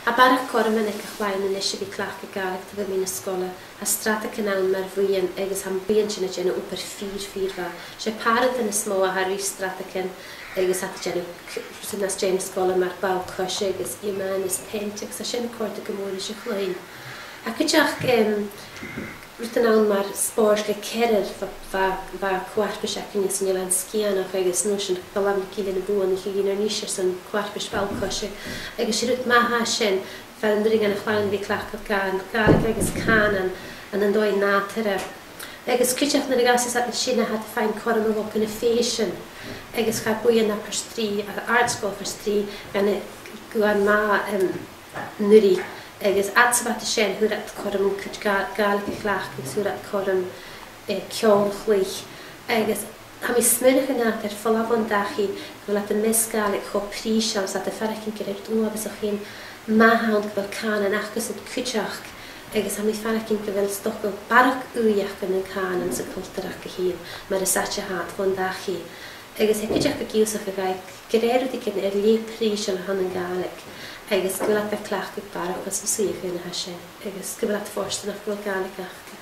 A barach corman ag a chhlain yn eisiau fi clach a Gàidhlig ta fy mi'n ysgola a strata cynawn mae'r fwy'n agos am bwy'n sy'n y gen uper ffyr fa. Se parad yn ysmo a harri strata cyn agos at y gen sy'n as gen ysgola mae'r baw cwys agos iman ys pentig sa sy'n cwrt ag ymwyr eisiau chlain. Ac ydych rydyn awn mae'r spors gael cerir fa cwarpys ac yn ysyn ilan sgian o'ch agos nhw sy'n balam i gilyn y bwyn i chi gyn o'r nisio sy'n cwarpys baw cwys agos rydyn maha sy'n fel yn dring yn y chlawn fi clach o Gàidhlig agos canan yn doi natyra. Agos cydych na gases at y sy'n a had ffain corum o fog yn y fashion agos chael bwy yna per stri a art school per stri gan y gwan ma nuri. Agos atsafat y sien hwyrad corym cyd Gàidhlig i chlach agos hwyrad corym cion chwych. Agos am i smyrch yn at ffolafon dachi fel at y mes Gàidhlig cho prisiams at y ffarach yn gyda'r dŵa bys o'ch chi'n mahawn gyda'r can yn achos yn cydach. Agos am i ffarach yn gyda'r stocol barach wyach yn y can yn sy'n culturach y hun. Mae'r ysatio had fo'n dachi. Agos e cydach y giwsach y gael gyda'r wedi gyda'r le prisiam han yn Gàidhlig. Agos gyda'r clach gyda'r barach os ysych yn y hasio. Agos gyda'r fforst yn achos Gàidhlig ach.